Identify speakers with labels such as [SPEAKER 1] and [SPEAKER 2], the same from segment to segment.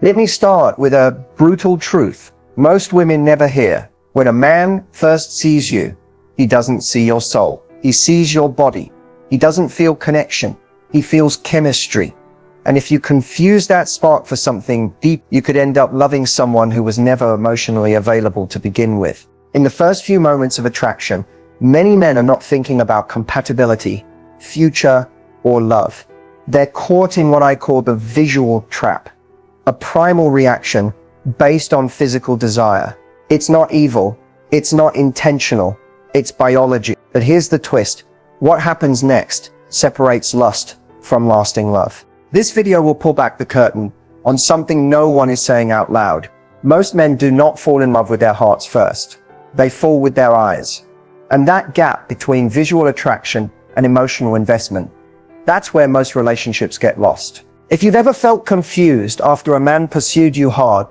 [SPEAKER 1] Let me start with a brutal truth most women never hear. When a man first sees you, he doesn't see your soul. He sees your body. He doesn't feel connection. He feels chemistry. And if you confuse that spark for something deep, you could end up loving someone who was never emotionally available to begin with. In the first few moments of attraction, many men are not thinking about compatibility, future, or love. They're caught in what I call the visual trap, a primal reaction based on physical desire. It's not evil. It's not intentional. It's biology. But here's the twist. What happens next separates lust from lasting love. This video will pull back the curtain on something no one is saying out loud. Most men do not fall in love with their hearts first. They fall with their eyes. And that gap between visual attraction and emotional investment, that's where most relationships get lost. If you've ever felt confused after a man pursued you hard,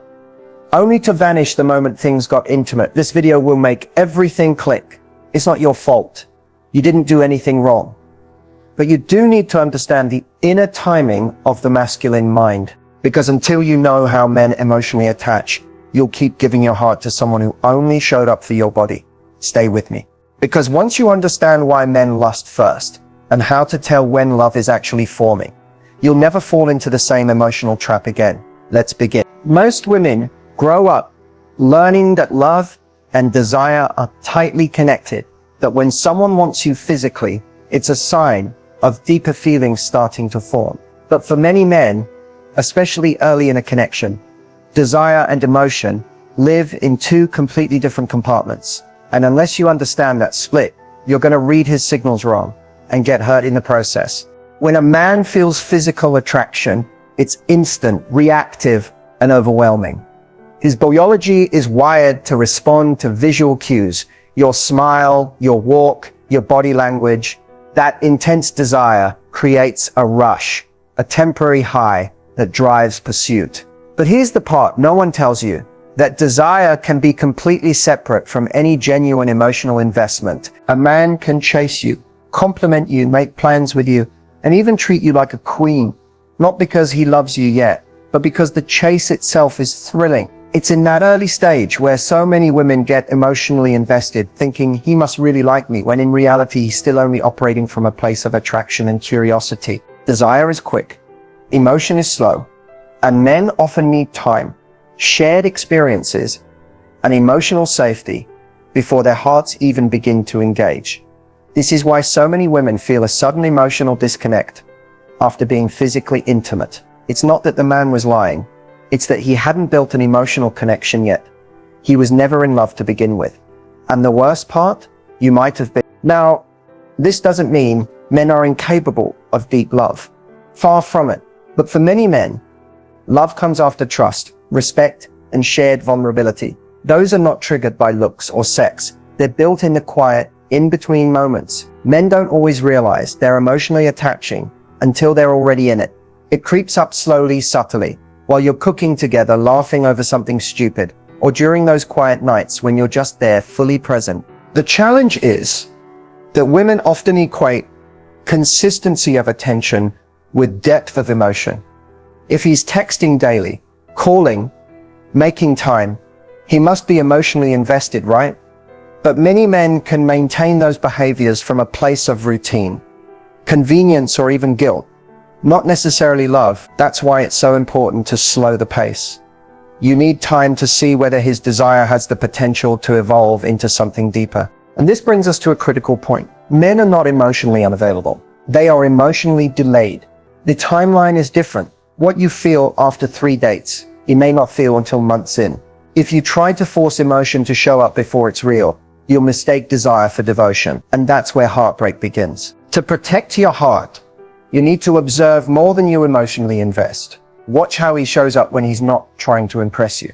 [SPEAKER 1] only to vanish the moment things got intimate, this video will make everything click. It's not your fault. You didn't do anything wrong. But you do need to understand the inner timing of the masculine mind. Because until you know how men emotionally attach, you'll keep giving your heart to someone who only showed up for your body. Stay with me. Because once you understand why men lust first, and how to tell when love is actually forming, you'll never fall into the same emotional trap again. Let's begin. Most women grow up learning that love and desire are tightly connected, that when someone wants you physically, it's a sign of deeper feelings starting to form. But for many men, especially early in a connection, desire and emotion live in two completely different compartments. And unless you understand that split, you're going to read his signals wrong and get hurt in the process. When a man feels physical attraction, it's instant, reactive, and overwhelming. His biology is wired to respond to visual cues. Your smile, your walk, your body language. That intense desire creates a rush, a temporary high that drives pursuit. But here's the part no one tells you, that desire can be completely separate from any genuine emotional investment. A man can chase you, compliment you, make plans with you, and even treat you like a queen, not because he loves you yet, but because the chase itself is thrilling. It's in that early stage where so many women get emotionally invested, thinking he must really like me, when in reality he's still only operating from a place of attraction and curiosity. Desire is quick, emotion is slow, and men often need time, shared experiences, and emotional safety before their hearts even begin to engage. This is why so many women feel a sudden emotional disconnect after being physically intimate. It's not that the man was lying. It's that he hadn't built an emotional connection yet. He was never in love to begin with. And the worst part, you might have been. Now, this doesn't mean men are incapable of deep love. Far from it. But for many men, love comes after trust, respect, and shared vulnerability. Those are not triggered by looks or sex. They're built in the quiet, in-between moments. Men don't always realize they're emotionally attaching until they're already in it. It creeps up slowly, subtly, while you're cooking together, laughing over something stupid, or during those quiet nights when you're just there, fully present. The challenge is that women often equate consistency of attention with depth of emotion. If he's texting daily, calling, making time, he must be emotionally invested, right? But many men can maintain those behaviors from a place of routine, convenience, or even guilt. Not necessarily love. That's why it's so important to slow the pace. You need time to see whether his desire has the potential to evolve into something deeper. And this brings us to a critical point. Men are not emotionally unavailable. They are emotionally delayed. The timeline is different. What you feel after 3 dates, you may not feel until months in. If you try to force emotion to show up before it's real, you'll mistake desire for devotion. And that's where heartbreak begins. To protect your heart, you need to observe more than you emotionally invest. Watch how he shows up when he's not trying to impress you.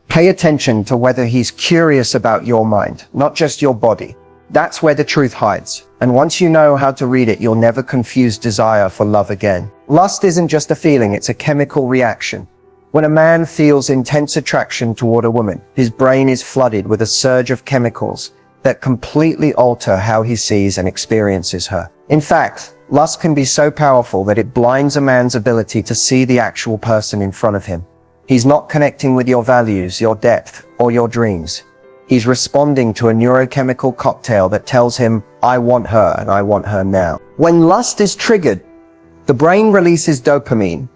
[SPEAKER 1] Pay attention to whether he's curious about your mind, not just your body. That's where the truth hides. And once you know how to read it, you'll never confuse desire for love again. Lust isn't just a feeling, it's a chemical reaction. When a man feels intense attraction toward a woman, his brain is flooded with a surge of chemicals that completely alter how he sees and experiences her. In fact, lust can be so powerful that it blinds a man's ability to see the actual person in front of him. He's not connecting with your values, your depth, or your dreams. He's responding to a neurochemical cocktail that tells him, I want her and I want her now. When lust is triggered, the brain releases dopamine,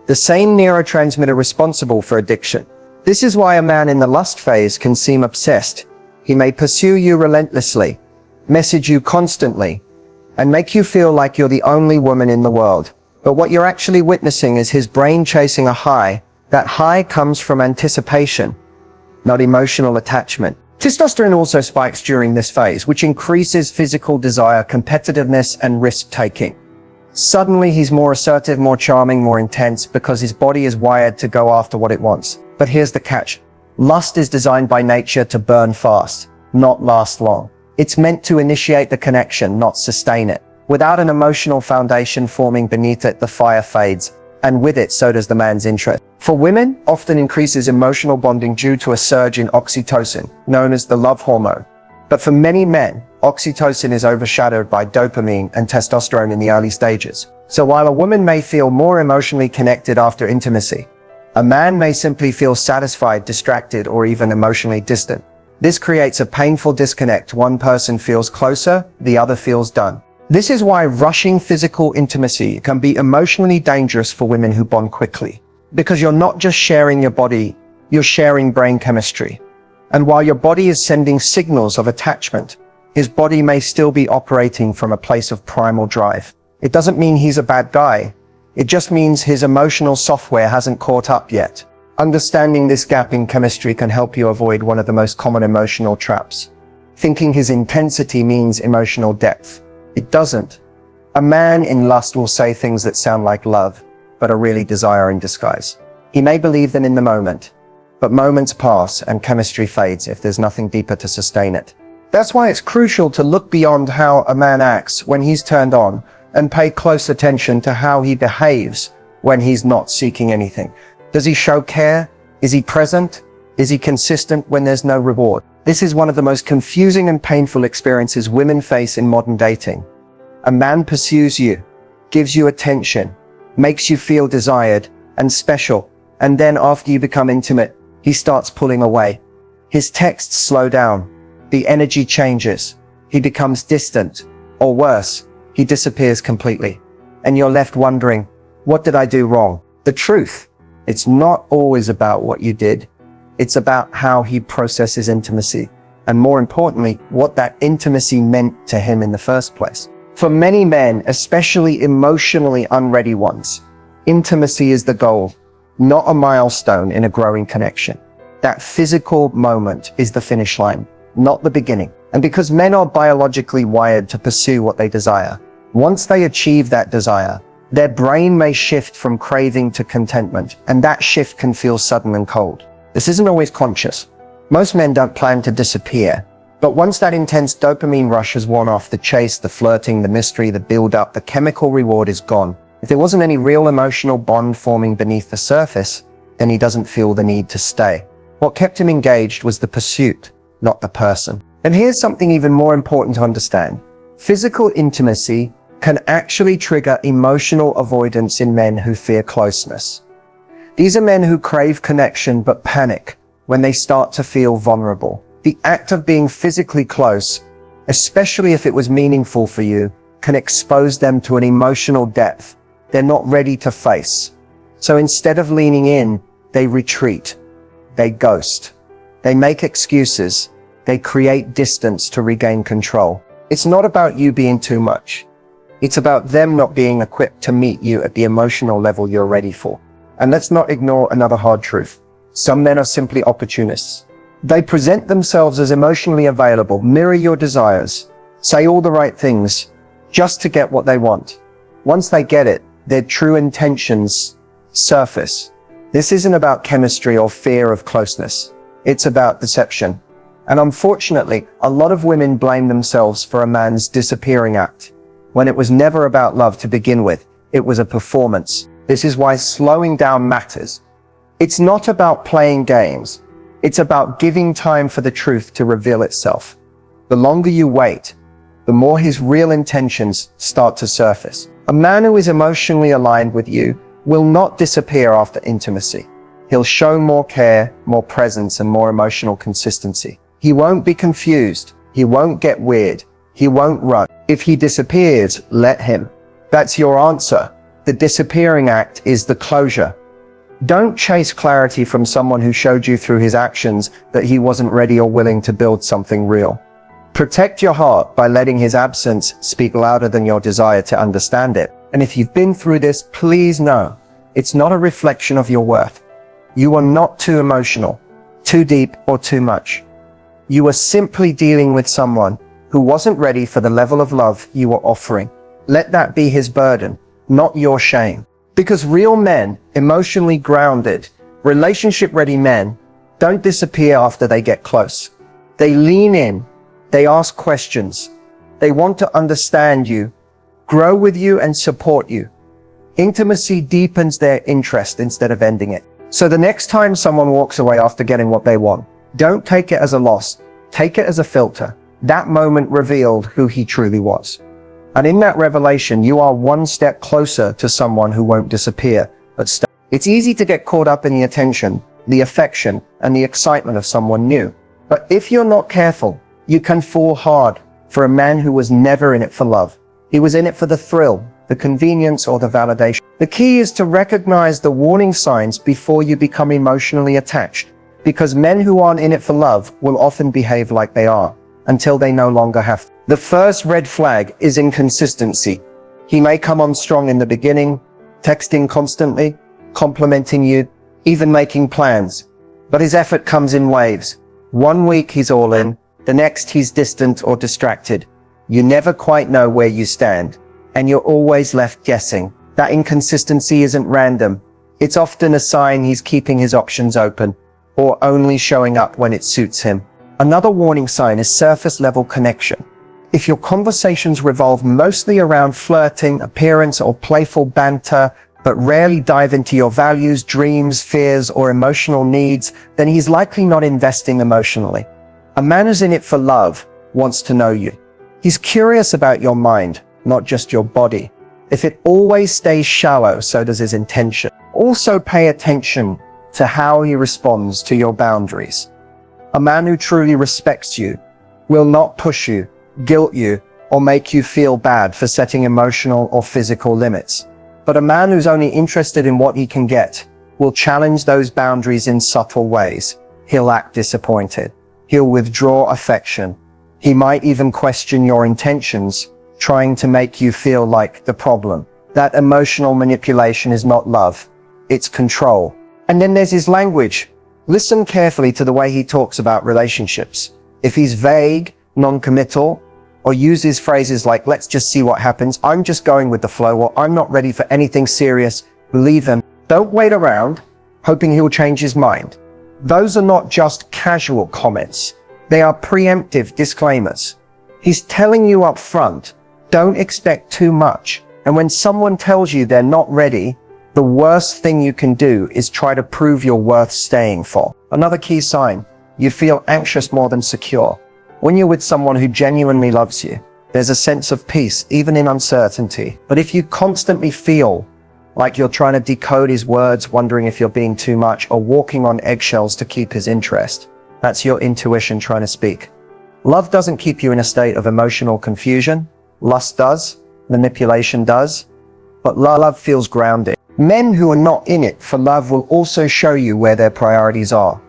[SPEAKER 1] the same neurotransmitter responsible for addiction. This is why a man in the lust phase can seem obsessed. He may pursue you relentlessly, message you constantly, and make you feel like you're the only woman in the world. But what you're actually witnessing is his brain chasing a high. That high comes from anticipation, not emotional attachment. Testosterone also spikes during this phase, which increases physical desire, competitiveness, and risk-taking. Suddenly, he's more assertive, more charming, more intense, because his body is wired to go after what it wants. But here's the catch. Lust is designed by nature to burn fast, not last long. It's meant to initiate the connection, not sustain it. Without an emotional foundation forming beneath it, the fire fades, and with it, so does the man's interest. For women, often increases emotional bonding due to a surge in oxytocin, known as the love hormone. But for many men, oxytocin is overshadowed by dopamine and testosterone in the early stages. So while a woman may feel more emotionally connected after intimacy, a man may simply feel satisfied, distracted, or even emotionally distant. This creates a painful disconnect. One person feels closer, the other feels done. This is why rushing physical intimacy can be emotionally dangerous for women who bond quickly. Because you're not just sharing your body, you're sharing brain chemistry. And while your body is sending signals of attachment, his body may still be operating from a place of primal drive. It doesn't mean he's a bad guy. It just means his emotional software hasn't caught up yet. Understanding this gap in chemistry can help you avoid one of the most common emotional traps. Thinking his intensity means emotional depth. It doesn't. A man in lust will say things that sound like love, but are really desire in disguise. He may believe them in the moment, but moments pass and chemistry fades if there's nothing deeper to sustain it. That's why it's crucial to look beyond how a man acts when he's turned on and pay close attention to how he behaves when he's not seeking anything. Does he show care? Is he present? Is he consistent when there's no reward? This is one of the most confusing and painful experiences women face in modern dating. A man pursues you, gives you attention, makes you feel desired and special, and then after you become intimate, he starts pulling away. His texts slow down, the energy changes, he becomes distant, or worse, he disappears completely. And you're left wondering, what did I do wrong? The truth, it's not always about what you did. It's about how he processes intimacy, and more importantly, what that intimacy meant to him in the first place. For many men, especially emotionally unready ones, intimacy is the goal, not a milestone in a growing connection. That physical moment is the finish line, not the beginning. And because men are biologically wired to pursue what they desire, once they achieve that desire, their brain may shift from craving to contentment, and that shift can feel sudden and cold. This isn't always conscious. Most men don't plan to disappear, but once that intense dopamine rush has worn off, the chase, the flirting, the mystery, the build-up, the chemical reward is gone. If there wasn't any real emotional bond forming beneath the surface, then he doesn't feel the need to stay. What kept him engaged was the pursuit, not the person. And here's something even more important to understand. Physical intimacy can actually trigger emotional avoidance in men who fear closeness. These are men who crave connection but panic when they start to feel vulnerable. The act of being physically close, especially if it was meaningful for you, can expose them to an emotional depth they're not ready to face. So instead of leaning in, they retreat, they ghost, they make excuses, they create distance to regain control. It's not about you being too much. It's about them not being equipped to meet you at the emotional level you're ready for. And let's not ignore another hard truth. Some men are simply opportunists. They present themselves as emotionally available, mirror your desires, say all the right things, just to get what they want. Once they get it, their true intentions surface. This isn't about chemistry or fear of closeness. It's about deception. And unfortunately, a lot of women blame themselves for a man's disappearing act, when it was never about love to begin with. It was a performance. This is why slowing down matters. It's not about playing games. It's about giving time for the truth to reveal itself. The longer you wait, the more his real intentions start to surface. A man who is emotionally aligned with you will not disappear after intimacy. He'll show more care, more presence, and more emotional consistency. He won't be confused. He won't get weird. He won't run. If he disappears, let him. That's your answer. The disappearing act is the closure. Don't chase clarity from someone who showed you through his actions that he wasn't ready or willing to build something real. Protect your heart by letting his absence speak louder than your desire to understand it. And if you've been through this, please know it's not a reflection of your worth. You are not too emotional, too deep, or too much. You are simply dealing with someone who wasn't ready for the level of love you were offering. Let that be his burden, not your shame. Because real men, emotionally grounded, relationship-ready men, don't disappear after they get close. They lean in. They ask questions. They want to understand you, grow with you, and support you. Intimacy deepens their interest instead of ending it. So the next time someone walks away after getting what they want, don't take it as a loss. Take it as a filter. That moment revealed who he truly was. And in that revelation, you are one step closer to someone who won't disappear, but stay. It's easy to get caught up in the attention, the affection, and the excitement of someone new. But if you're not careful, you can fall hard for a man who was never in it for love. He was in it for the thrill, the convenience, or the validation. The key is to recognize the warning signs before you become emotionally attached, because men who aren't in it for love will often behave like they are until they no longer have to. The first red flag is inconsistency. He may come on strong in the beginning, texting constantly, complimenting you, even making plans, but his effort comes in waves. One week he's all in, the next he's distant or distracted. You never quite know where you stand, and you're always left guessing. That inconsistency isn't random. It's often a sign he's keeping his options open, or only showing up when it suits him. Another warning sign is surface level connection. If your conversations revolve mostly around flirting, appearance, or playful banter, but rarely dive into your values, dreams, fears, or emotional needs, then he's likely not investing emotionally. A man who's in it for love wants to know you. He's curious about your mind, not just your body. If it always stays shallow, so does his intention. Also pay attention to how he responds to your boundaries. A man who truly respects you will not push you, guilt you, or make you feel bad for setting emotional or physical limits. But a man who's only interested in what he can get will challenge those boundaries in subtle ways. He'll act disappointed. He'll withdraw affection. He might even question your intentions, trying to make you feel like the problem. That emotional manipulation is not love. It's control. And then there's his language. Listen carefully to the way he talks about relationships. If he's vague, non-committal, or uses phrases like, let's just see what happens, I'm just going with the flow, or I'm not ready for anything serious, believe him. Don't wait around, hoping he'll change his mind. Those are not just casual comments. They are preemptive disclaimers. He's telling you up front, don't expect too much. And when someone tells you they're not ready, the worst thing you can do is try to prove you're worth staying for. Another key sign, you feel anxious more than secure. When you're with someone who genuinely loves you, there's a sense of peace, even in uncertainty. But if you constantly feel like you're trying to decode his words, wondering if you're being too much, or walking on eggshells to keep his interest, that's your intuition trying to speak. Love doesn't keep you in a state of emotional confusion. Lust does, manipulation does, but love feels grounded. Men who are not in it for love will also show you where their priorities are.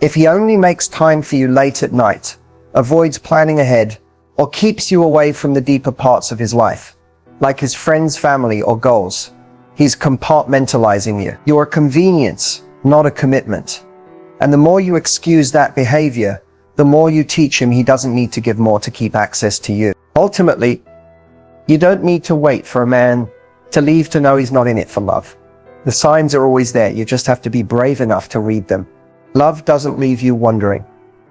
[SPEAKER 1] If he only makes time for you late at night, avoids planning ahead, or keeps you away from the deeper parts of his life, like his friends, family, or goals, he's compartmentalizing you. You're a convenience, not a commitment. And the more you excuse that behavior, the more you teach him he doesn't need to give more to keep access to you. Ultimately, you don't need to wait for a man to leave to know he's not in it for love. The signs are always there. You just have to be brave enough to read them. Love doesn't leave you wondering.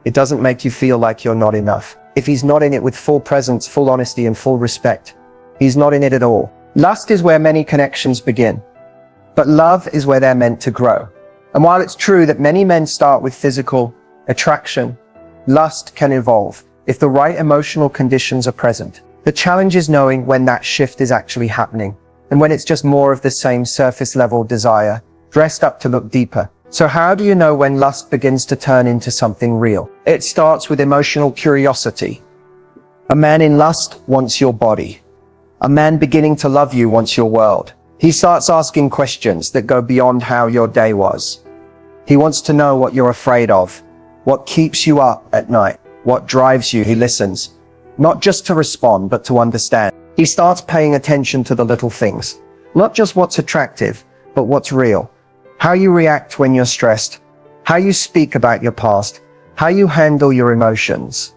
[SPEAKER 1] It doesn't make you feel like you're not enough. If he's not in it with full presence, full honesty, and full respect, he's not in it at all. Lust is where many connections begin, but love is where they're meant to grow. And while it's true that many men start with physical attraction, lust can evolve if the right emotional conditions are present. The challenge is knowing when that shift is actually happening, and when it's just more of the same surface level desire, dressed up to look deeper. So how do you know when lust begins to turn into something real? It starts with emotional curiosity. A man in lust wants your body. A man beginning to love you wants your world. He starts asking questions that go beyond how your day was. He wants to know what you're afraid of, what keeps you up at night, what drives you. He listens, not just to respond, but to understand. He starts paying attention to the little things, not just what's attractive, but what's real. How you react when you're stressed, how you speak about your past, how you handle your emotions.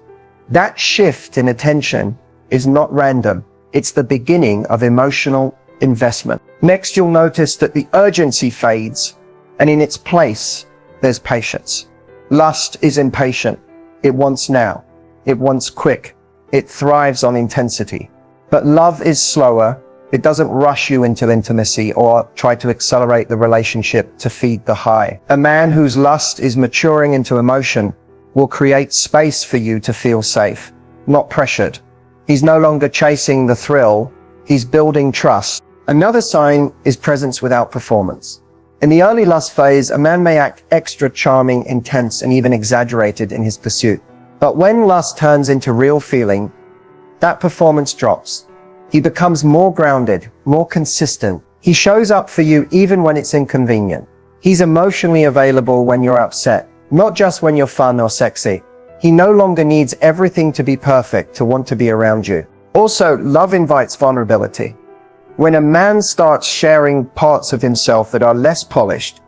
[SPEAKER 1] That shift in attention is not random. It's the beginning of emotional investment. Next, you'll notice that the urgency fades, and in its place, there's patience. Lust is impatient. It wants now. It wants quick. It thrives on intensity. But love is slower. It doesn't rush you into intimacy or try to accelerate the relationship to feed the high. A man whose lust is maturing into emotion will create space for you to feel safe, not pressured. He's no longer chasing the thrill. He's building trust. Another sign is presence without performance. In the early lust phase, a man may act extra charming, intense, and even exaggerated in his pursuit. But when lust turns into real feeling, that performance drops. He becomes more grounded, more consistent. He shows up for you even when it's inconvenient. He's emotionally available when you're upset, not just when you're fun or sexy. He no longer needs everything to be perfect to want to be around you. Also, love invites vulnerability. When a man starts sharing parts of himself that are less polished,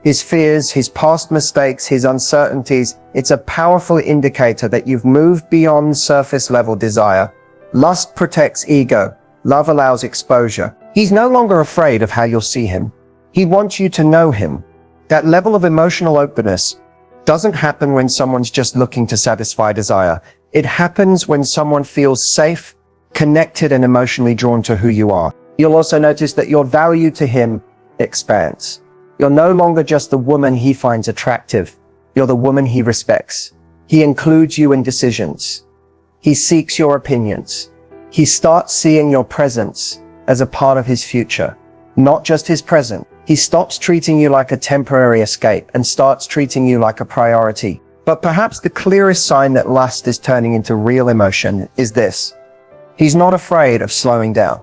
[SPEAKER 1] his fears, his past mistakes, his uncertainties, it's a powerful indicator that you've moved beyond surface level desire. Lust protects ego. Love allows exposure. He's no longer afraid of how you'll see him. He wants you to know him. That level of emotional openness doesn't happen when someone's just looking to satisfy desire. It happens when someone feels safe, connected, and emotionally drawn to who you are. You'll also notice that your value to him expands. You're no longer just the woman he finds attractive. You're the woman he respects. He includes you in decisions. He seeks your opinions. He starts seeing your presence as a part of his future, not just his present. He stops treating you like a temporary escape and starts treating you like a priority. But perhaps the clearest sign that lust is turning into real emotion is this. He's not afraid of slowing down.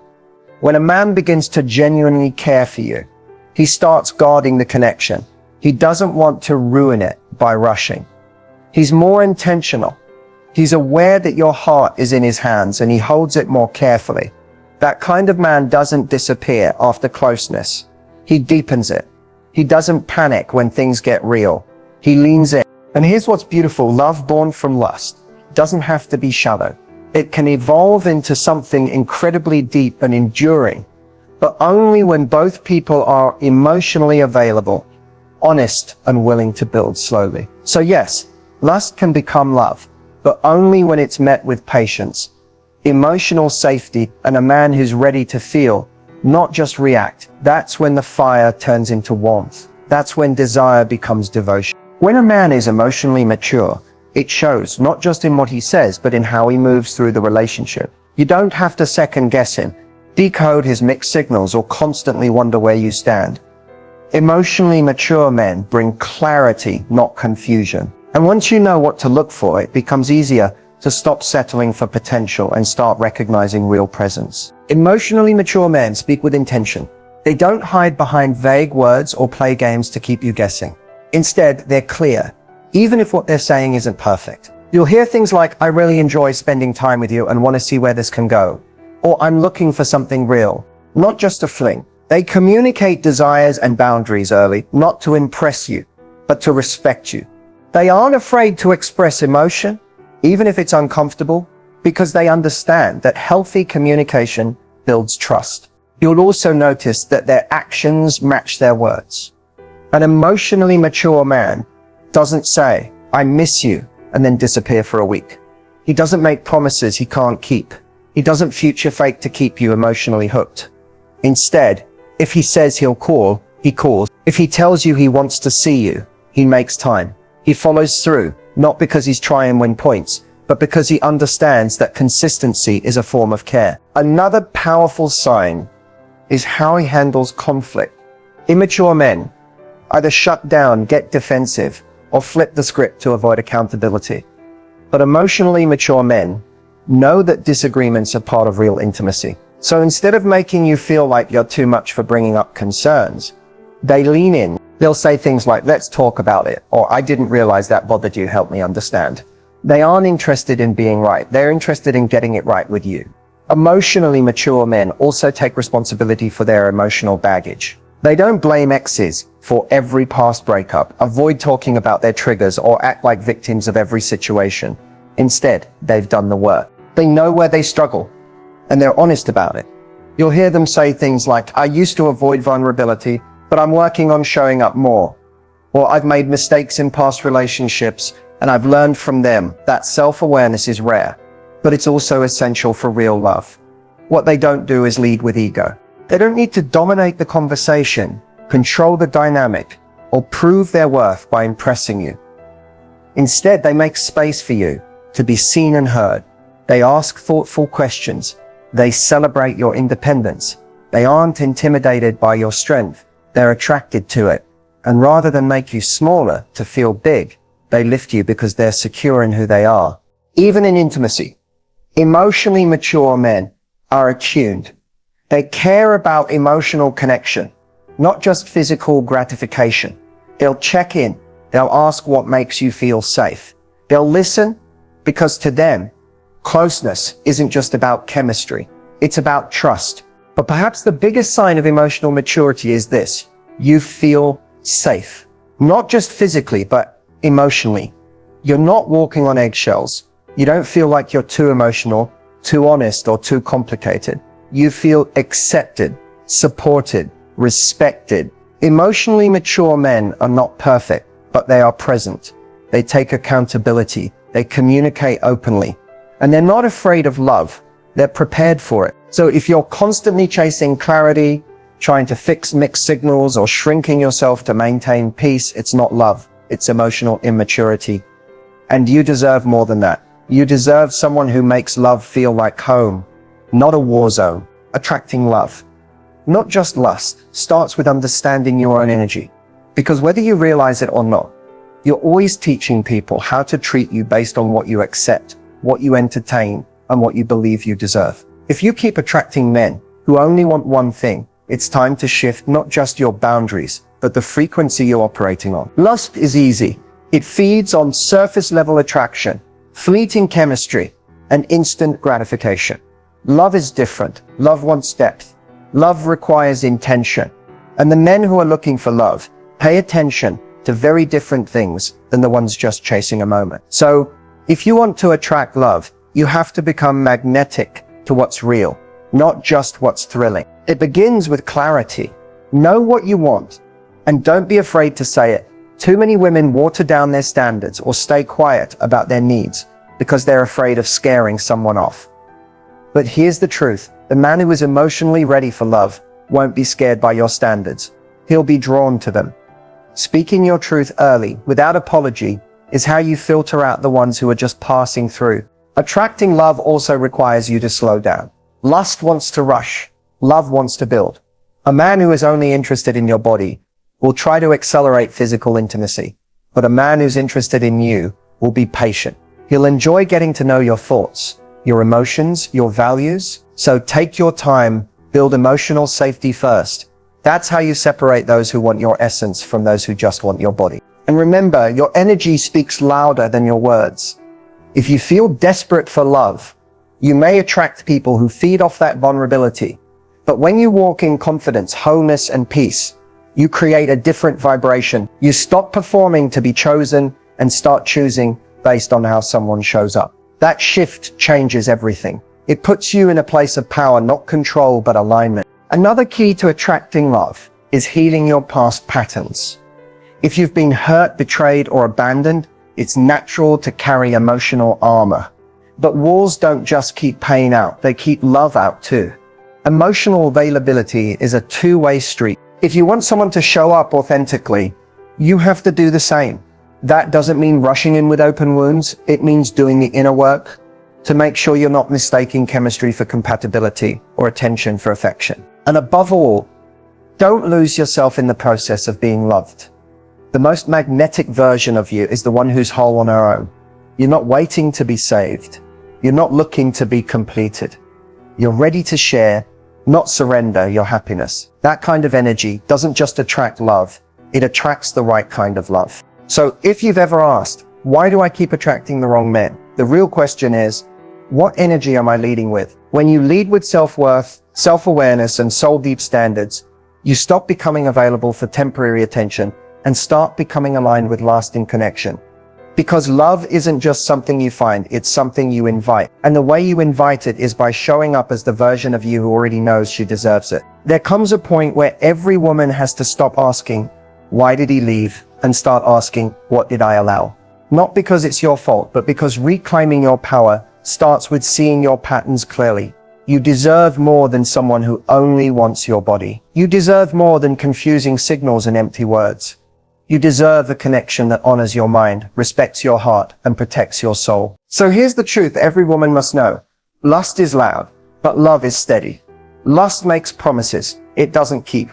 [SPEAKER 1] When a man begins to genuinely care for you, he starts guarding the connection. He doesn't want to ruin it by rushing. He's more intentional. He's aware that your heart is in his hands and he holds it more carefully. That kind of man doesn't disappear after closeness. He deepens it. He doesn't panic when things get real. He leans in. And here's what's beautiful. Love born from lust doesn't have to be shallow. It can evolve into something incredibly deep and enduring, but only when both people are emotionally available, honest, and willing to build slowly. So yes, lust can become love, but only when it's met with patience, emotional safety, and a man who's ready to feel, not just react. That's when the fire turns into warmth. That's when desire becomes devotion. When a man is emotionally mature, it shows not just in what he says, but in how he moves through the relationship. You don't have to second guess him, decode his mixed signals, or constantly wonder where you stand. Emotionally mature men bring clarity, not confusion. And once you know what to look for, it becomes easier to stop settling for potential and start recognizing real presence. Emotionally mature men speak with intention. They don't hide behind vague words or play games to keep you guessing. Instead, they're clear, even if what they're saying isn't perfect. You'll hear things like, I really enjoy spending time with you and want to see where this can go. Or I'm looking for something real, not just a fling. They communicate desires and boundaries early, not to impress you, but to respect you. They aren't afraid to express emotion, even if it's uncomfortable, because they understand that healthy communication builds trust. You'll also notice that their actions match their words. An emotionally mature man doesn't say, I miss you, and then disappear for a week. He doesn't make promises he can't keep. He doesn't future fake to keep you emotionally hooked. Instead, if he says he'll call, he calls. If he tells you he wants to see you, he makes time. He follows through, not because he's trying to win points, but because he understands that consistency is a form of care. Another powerful sign is how he handles conflict. Immature men Either shut down, get defensive, or flip the script to avoid accountability. But emotionally mature men know that disagreements are part of real intimacy. So instead of making you feel like you're too much for bringing up concerns, they lean in. They'll say things like, let's talk about it, or I didn't realize that bothered you, help me understand. They aren't interested in being right. They're interested in getting it right with you. Emotionally mature men also take responsibility for their emotional baggage. They don't blame exes for every past breakup, avoid talking about their triggers, or act like victims of every situation. Instead, they've done the work. They know where they struggle, and they're honest about it. You'll hear them say things like, I used to avoid vulnerability, but I'm working on showing up more. Or I've made mistakes in past relationships, and I've learned from them. That self-awareness is rare, but it's also essential for real love. What they don't do is lead with ego. They don't need to dominate the conversation, control the dynamic, or prove their worth by impressing you. Instead, they make space for you to be seen and heard. They ask thoughtful questions. They celebrate your independence. They aren't intimidated by your strength. They're attracted to it. And rather than make you smaller to feel big, they lift you because they're secure in who they are. Even in intimacy, emotionally mature men are attuned. They care about emotional connection, not just physical gratification. They'll check in. They'll ask what makes you feel safe. They'll listen because to them, closeness isn't just about chemistry. It's about trust. But perhaps the biggest sign of emotional maturity is this: you feel safe. Not just physically, but emotionally. You're not walking on eggshells. You don't feel like you're too emotional, too honest, or too complicated. You feel accepted, supported, respected. Emotionally mature men are not perfect, but they are present. They take accountability. They communicate openly. And they're not afraid of love. They're prepared for it. So if you're constantly chasing clarity, trying to fix mixed signals, or shrinking yourself to maintain peace, it's not love. It's emotional immaturity. And you deserve more than that. You deserve someone who makes love feel like home, not a war zone. Attracting love, not just lust, starts with understanding your own energy. Because whether you realize it or not, you're always teaching people how to treat you based on what you accept, what you entertain, and what you believe you deserve. If you keep attracting men who only want one thing, it's time to shift not just your boundaries, but the frequency you're operating on. Lust is easy. It feeds on surface level attraction, fleeting chemistry, and instant gratification. Love is different. Love wants depth. Love requires intention. And the men who are looking for love pay attention to very different things than the ones just chasing a moment. So if you want to attract love, you have to become magnetic to what's real, not just what's thrilling. It begins with clarity. Know what you want, and don't be afraid to say it. Too many women water down their standards or stay quiet about their needs because they're afraid of scaring someone off. But here's the truth. The man who is emotionally ready for love won't be scared by your standards. He'll be drawn to them. Speaking your truth early, without apology, is how you filter out the ones who are just passing through. Attracting love also requires you to slow down. Lust wants to rush. Love wants to build. A man who is only interested in your body will try to accelerate physical intimacy. But a man who's interested in you will be patient. He'll enjoy getting to know your thoughts, your emotions, your values. So take your time, build emotional safety first. That's how you separate those who want your essence from those who just want your body. And remember, your energy speaks louder than your words. If you feel desperate for love, you may attract people who feed off that vulnerability. But when you walk in confidence, wholeness, and peace, you create a different vibration. You stop performing to be chosen and start choosing based on how someone shows up. That shift changes everything. It puts you in a place of power, not control, but alignment. Another key to attracting love is healing your past patterns. If you've been hurt, betrayed, or abandoned, it's natural to carry emotional armor. But walls don't just keep pain out, they keep love out too. Emotional availability is a two-way street. If you want someone to show up authentically, you have to do the same. That doesn't mean rushing in with open wounds. It means doing the inner work to make sure you're not mistaking chemistry for compatibility or attention for affection. And above all, don't lose yourself in the process of being loved. The most magnetic version of you is the one who's whole on her own. You're not waiting to be saved. You're not looking to be completed. You're ready to share, not surrender your happiness. That kind of energy doesn't just attract love, it attracts the right kind of love. So if you've ever asked, why do I keep attracting the wrong men? The real question is, what energy am I leading with? When you lead with self-worth, self-awareness, and soul-deep standards, you stop becoming available for temporary attention and start becoming aligned with lasting connection. Because love isn't just something you find, it's something you invite. And the way you invite it is by showing up as the version of you who already knows she deserves it. There comes a point where every woman has to stop asking, why did he leave? And start asking, what did I allow? Not because it's your fault, but because reclaiming your power starts with seeing your patterns clearly. You deserve more than someone who only wants your body. You deserve more than confusing signals and empty words. You deserve a connection that honors your mind, respects your heart, and protects your soul. So here's the truth every woman must know. Lust is loud, but love is steady. Lust makes promises. It doesn't keep.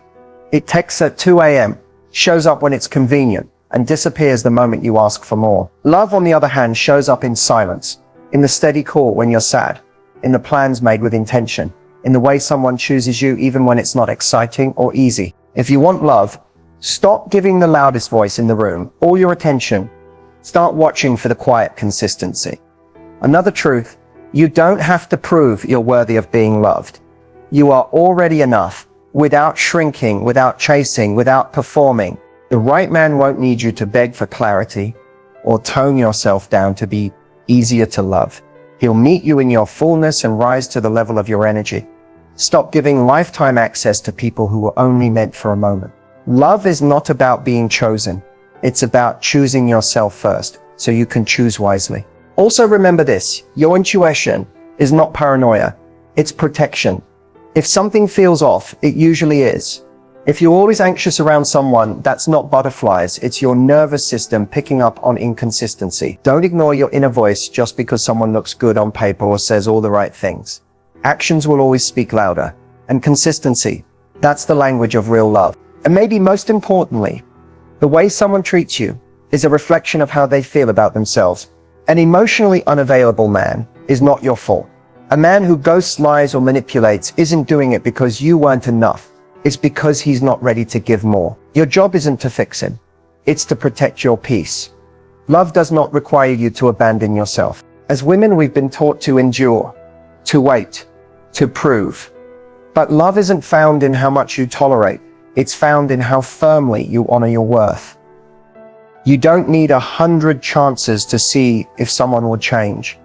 [SPEAKER 1] It texts at 2 a.m., shows up when it's convenient, and disappears the moment you ask for more. Love, on the other hand, shows up in silence, in the steady call when you're sad, in the plans made with intention, in the way someone chooses you even when it's not exciting or easy. If you want love, stop giving the loudest voice in the room all your attention. Start watching for the quiet consistency. Another truth, you don't have to prove you're worthy of being loved. You are already enough, without shrinking, without chasing, without performing. The right man won't need you to beg for clarity or tone yourself down to be easier to love. He'll meet you in your fullness and rise to the level of your energy. Stop giving lifetime access to people who were only meant for a moment. Love is not about being chosen. It's about choosing yourself first, so you can choose wisely. Also remember this, your intuition is not paranoia, it's protection. If something feels off, it usually is. If you're always anxious around someone, that's not butterflies, it's your nervous system picking up on inconsistency. Don't ignore your inner voice just because someone looks good on paper or says all the right things. Actions will always speak louder. And consistency, that's the language of real love. And maybe most importantly, the way someone treats you is a reflection of how they feel about themselves. An emotionally unavailable man is not your fault. A man who ghosts, lies, or manipulates isn't doing it because you weren't enough. It's because he's not ready to give more. Your job isn't to fix him. It's to protect your peace. Love does not require you to abandon yourself. As women, we've been taught to endure, to wait, to prove. But love isn't found in how much you tolerate. It's found in how firmly you honor your worth. You don't need 100 chances to see if someone will change.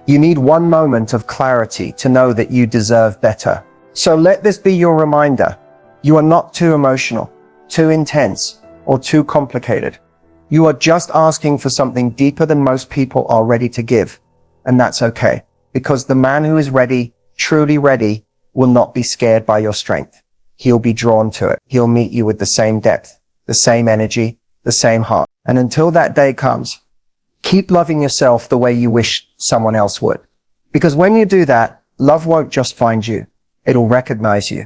[SPEAKER 1] You need one moment of clarity to know that you deserve better. So let this be your reminder. You are not too emotional, too intense, or too complicated. You are just asking for something deeper than most people are ready to give. And that's okay, because the man who is ready, truly ready, will not be scared by your strength. He'll be drawn to it. He'll meet you with the same depth, the same energy, the same heart. And until that day comes, keep loving yourself the way you wish someone else would. Because when you do that, love won't just find you. It'll recognize you.